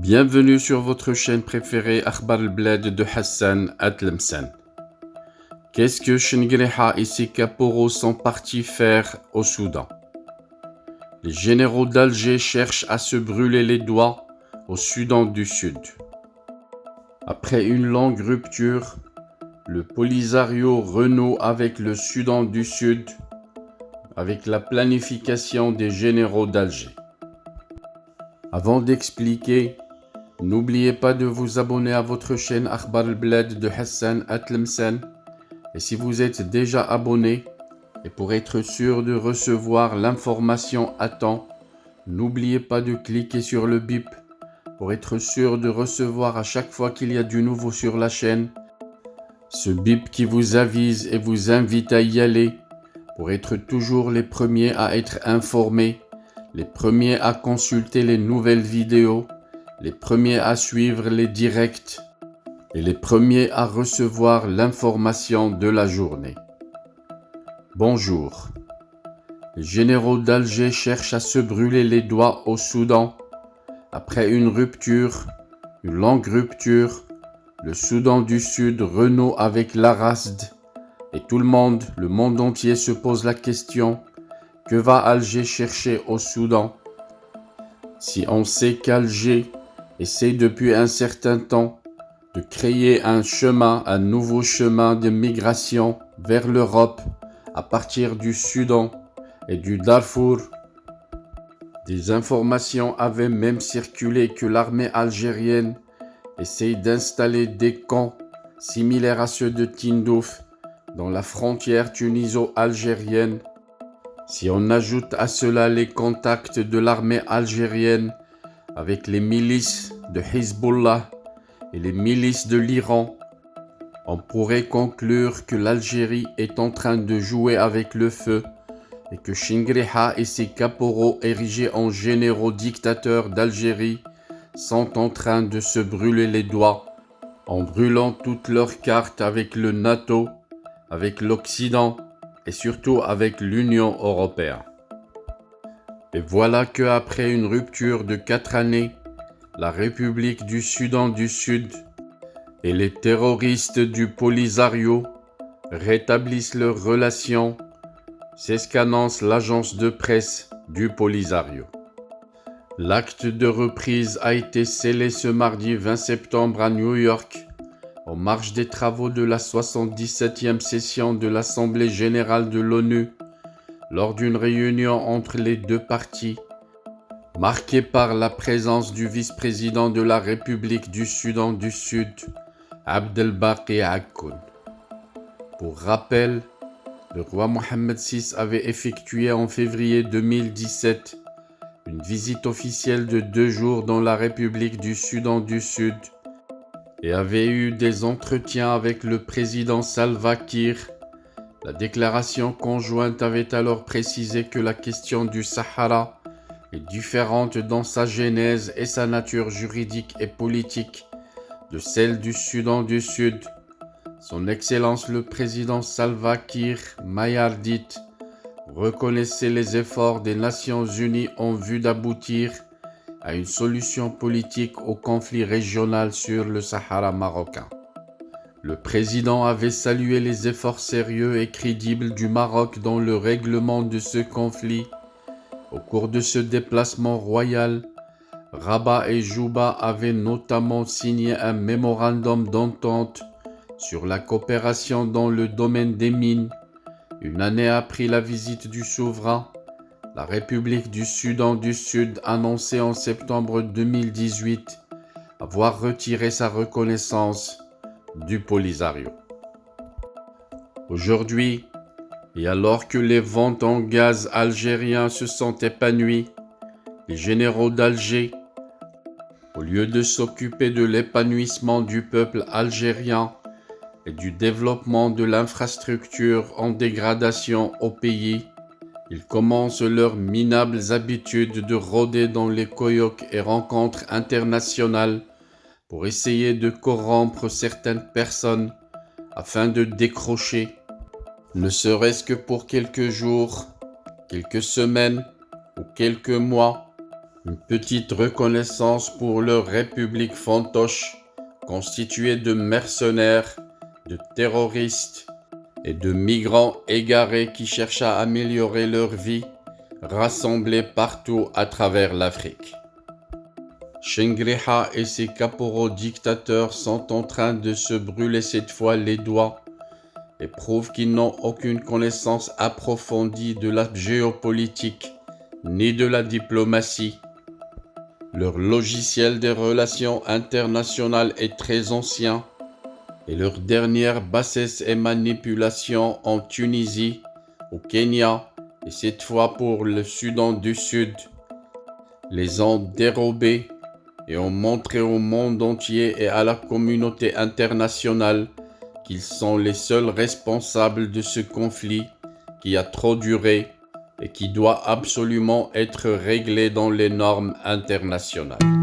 Bienvenue sur votre chaîne préférée Akhbar al-Blad de Hassan Atlemsan. Qu'est-ce que Shingreha et ses caporaux sont partis faire au Soudan? Les généraux d'Alger cherchent à se brûler les doigts au Soudan du Sud. Après une longue rupture, le Polisario renoue avec le Soudan du Sud avec la planification des généraux d'Alger. Avant d'expliquer, n'oubliez pas de vous abonner à votre chaîne Akhbar al-Blad de Hassan Atlemsan. Et si vous êtes déjà abonné, et pour être sûr de recevoir l'information à temps, n'oubliez pas de cliquer sur le bip pour être sûr de recevoir à chaque fois qu'il y a du nouveau sur la chaîne. Ce bip qui vous avise et vous invite à y aller pour être toujours les premiers à être informés, les premiers à consulter les nouvelles vidéos, les premiers à suivre les directs et les premiers à recevoir l'information de la journée. Bonjour. Les généraux d'Alger cherchent à se brûler les doigts au Soudan. Après une longue rupture, le Soudan du Sud renoue avec l'Arasd et tout le monde entier se pose la question: que va Alger chercher au Soudan? Si on sait qu'Alger essaie depuis un certain temps de créer un nouveau chemin de migration vers l'Europe à partir du Soudan et du Darfour. Des informations avaient même circulé que l'armée algérienne essaye d'installer des camps similaires à ceux de Tindouf dans la frontière tuniso-algérienne. Si on ajoute à cela les contacts de l'armée algérienne avec les milices de Hezbollah et les milices de l'Iran, on pourrait conclure que l'Algérie est en train de jouer avec le feu et que Shingreha et ses caporaux érigés en généraux dictateurs d'Algérie sont en train de se brûler les doigts en brûlant toutes leurs cartes avec le NATO, avec l'Occident et surtout avec l'Union européenne. Et voilà qu'après une rupture de 4 années, la République du Soudan du Sud et les terroristes du Polisario rétablissent leurs relations. C'est ce qu'annonce l'agence de presse du Polisario. L'acte de reprise a été scellé ce mardi 20 septembre à New York, en marge des travaux de la 77e session de l'Assemblée générale de l'ONU, lors d'une réunion entre les deux parties, marquée par la présence du vice-président de la République du Soudan du Sud, Abdelbaki Akoun. Pour rappel, le roi Mohammed VI avait effectué en février 2017 une visite officielle de 2 jours dans la République du Soudan du Sud et avait eu des entretiens avec le président Salva Kiir. La déclaration conjointe avait alors précisé que la question du Sahara est différente dans sa genèse et sa nature juridique et politique de celle du Soudan du Sud. Son Excellence le président Salva Kiir Mayardit reconnaissait les efforts des Nations Unies en vue d'aboutir à une solution politique au conflit régional sur le Sahara marocain. Le président avait salué les efforts sérieux et crédibles du Maroc dans le règlement de ce conflit. Au cours de ce déplacement royal, Rabat et Juba avaient notamment signé un mémorandum d'entente sur la coopération dans le domaine des mines. Une année après la visite du souverain, la République du Soudan du Sud annonçait en septembre 2018 avoir retiré sa reconnaissance du Polisario. Aujourd'hui, et alors que les ventes en gaz algériens se sont épanouies, les généraux d'Alger, au lieu de s'occuper de l'épanouissement du peuple algérien et du développement de l'infrastructure en dégradation au pays, ils commencent leurs minables habitudes de rôder dans les colloques et rencontres internationales pour essayer de corrompre certaines personnes afin de décrocher, ne serait-ce que pour quelques jours, quelques semaines ou quelques mois, Une petite reconnaissance pour leur république fantoche, constituée de mercenaires, de terroristes et de migrants égarés qui cherchent à améliorer leur vie, rassemblés partout à travers l'Afrique. Shengriha et ses caporaux dictateurs sont en train de se brûler cette fois les doigts et prouvent qu'ils n'ont aucune connaissance approfondie de la géopolitique ni de la diplomatie. Leur logiciel des relations internationales est très ancien et leur dernière bassesse et manipulation en Tunisie, au Kenya et cette fois pour le Soudan du Sud les ont dérobés et ont montré au monde entier et à la communauté internationale qu'ils sont les seuls responsables de ce conflit qui a trop duré et qui doit absolument être réglé dans les normes internationales.